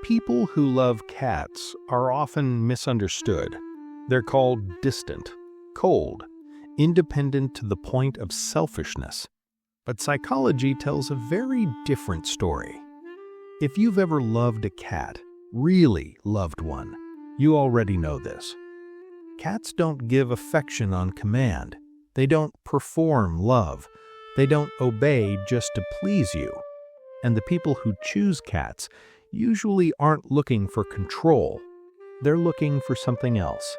People who love cats are often misunderstood. They're called distant, cold, independent to the point of selfishness. But psychology tells a very different story. If you've ever loved a cat, really loved one, you already know this. Cats don't give affection on command. They don't perform love. They don't obey just to please you. And the people who choose cats usually aren't looking for control. They're looking for something else.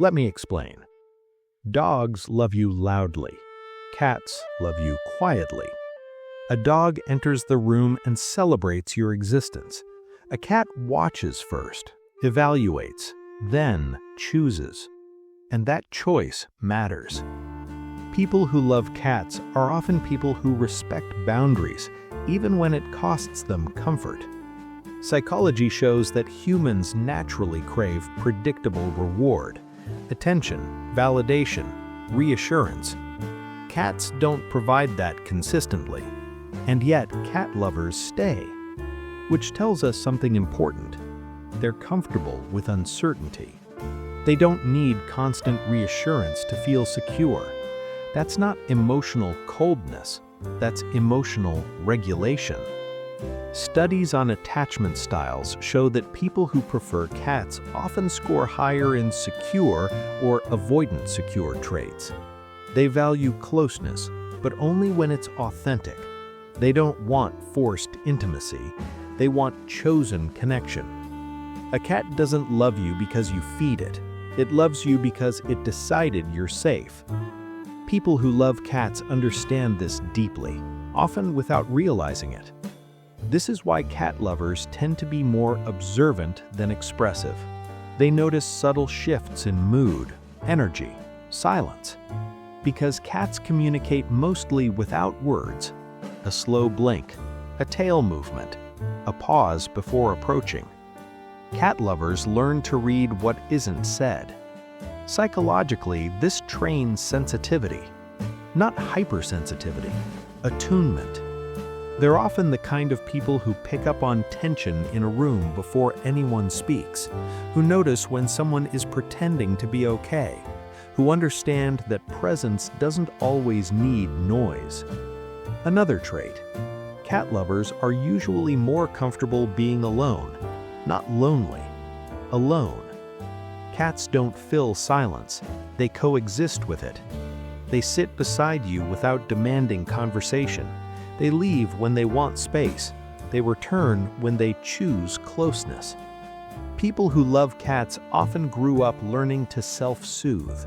Let me explain. Dogs love you loudly. Cats love you quietly. A dog enters the room and celebrates your existence. A cat watches first, evaluates, then chooses. And that choice matters. People who love cats are often people who respect boundaries, even when it costs them comfort. Psychology shows that humans naturally crave predictable reward, attention, validation, reassurance. Cats don't provide that consistently, and yet cat lovers stay, which tells us something important. They're comfortable with uncertainty. They don't need constant reassurance to feel secure. That's not emotional coldness, that's emotional regulation. Studies on attachment styles show that people who prefer cats often score higher in secure or avoidant secure traits. They value closeness, but only when it's authentic. They don't want forced intimacy. They want chosen connection. A cat doesn't love you because you feed it. It loves you because it decided you're safe. People who love cats understand this deeply, often without realizing it. This is why cat lovers tend to be more observant than expressive. They notice subtle shifts in mood, energy, silence. Because cats communicate mostly without words, a slow blink, a tail movement, a pause before approaching. Cat lovers learn to read what isn't said. Psychologically, this trains sensitivity, not hypersensitivity, attunement. They're often the kind of people who pick up on tension in a room before anyone speaks, who notice when someone is pretending to be okay, who understand that presence doesn't always need noise. Another trait: cat lovers are usually more comfortable being alone, not lonely, alone. Cats don't fill silence, they coexist with it. They sit beside you without demanding conversation. They leave when they want space. They return when they choose closeness. People who love cats often grew up learning to self-soothe.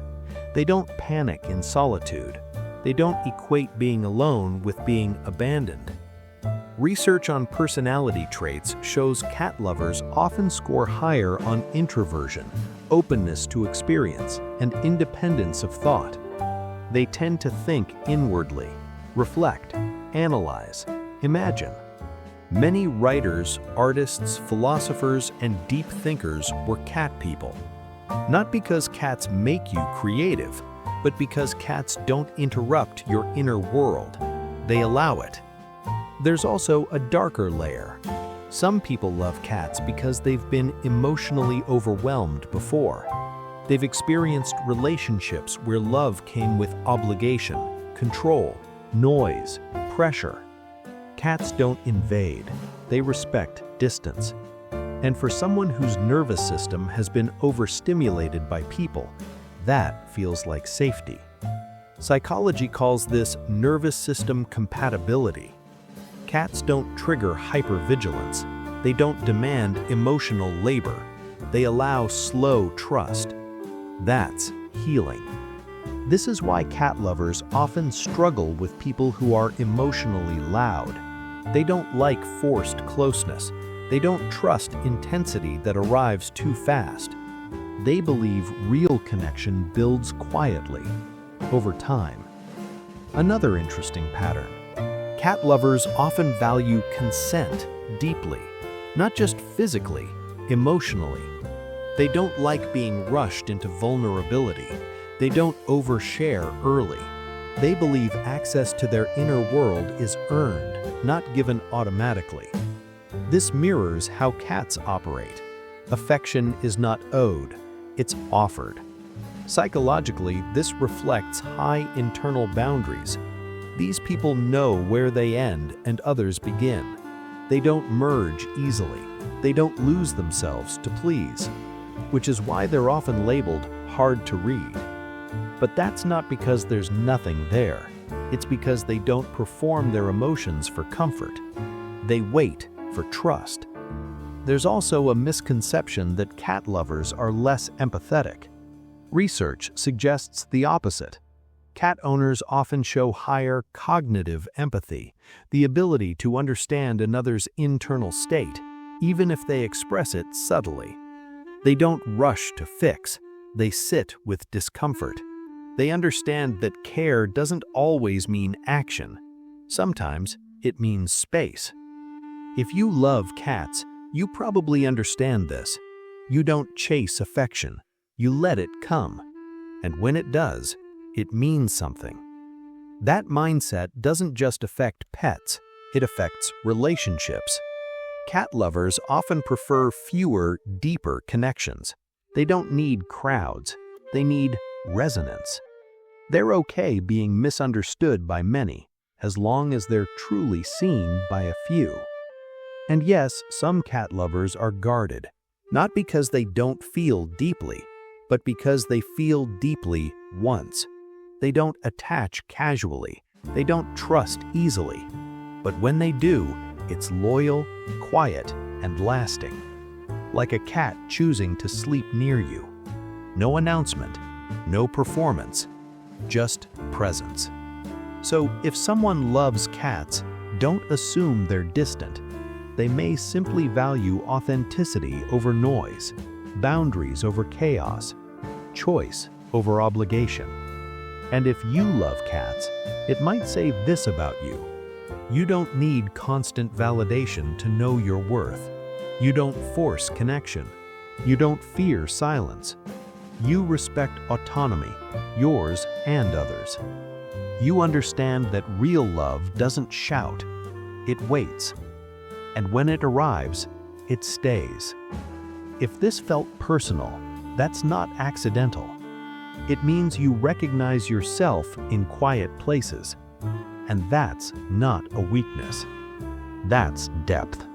They don't panic in solitude. They don't equate being alone with being abandoned. Research on personality traits shows cat lovers often score higher on introversion, openness to experience, and independence of thought. They tend to think inwardly, reflect, analyze, imagine. Many writers, artists, philosophers, and deep thinkers were cat people. Not because cats make you creative, but because cats don't interrupt your inner world. They allow it. There's also a darker layer. Some people love cats because they've been emotionally overwhelmed before. They've experienced relationships where love came with obligation, control, noise, pressure. Cats don't invade. They respect distance. And for someone whose nervous system has been overstimulated by people, that feels like safety. Psychology calls this nervous system compatibility. Cats don't trigger hypervigilance. They don't demand emotional labor. They allow slow trust. That's healing. This is why cat lovers often struggle with people who are emotionally loud. They don't like forced closeness. They don't trust intensity that arrives too fast. They believe real connection builds quietly, over time. Another interesting pattern: cat lovers often value consent deeply, not just physically, emotionally. They don't like being rushed into vulnerability. They don't overshare early. They believe access to their inner world is earned, not given automatically. This mirrors how cats operate. Affection is not owed, it's offered. Psychologically, this reflects high internal boundaries. These people know where they end and others begin. They don't merge easily. They don't lose themselves to please, which is why they're often labeled hard to read. But that's not because there's nothing there. It's because they don't perform their emotions for comfort. They wait for trust. There's also a misconception that cat lovers are less empathetic. Research suggests the opposite. Cat owners often show higher cognitive empathy, the ability to understand another's internal state, even if they express it subtly. They don't rush to fix, they sit with discomfort. They understand that care doesn't always mean action. Sometimes it means space. If you love cats, you probably understand this. You don't chase affection. You let it come. And when it does, it means something. That mindset doesn't just affect pets, it affects relationships. Cat lovers often prefer fewer, deeper connections. They don't need crowds. They need resonance. They're okay being misunderstood by many, as long as they're truly seen by a few. And yes, some cat lovers are guarded, not because they don't feel deeply, but because they feel deeply once. They don't attach casually. They don't trust easily. But when they do, it's loyal, quiet, and lasting. Like a cat choosing to sleep near you. No announcement, no performance, just presence. So if someone loves cats, don't assume they're distant. They may simply value authenticity over noise, boundaries over chaos, choice over obligation. And if you love cats, it might say this about you. You don't need constant validation to know your worth. You don't force connection. You don't fear silence. You respect autonomy, yours and others. You understand that real love doesn't shout. It waits. And when it arrives, it stays. If this felt personal, that's not accidental. It means you recognize yourself in quiet places. And that's not a weakness. That's depth.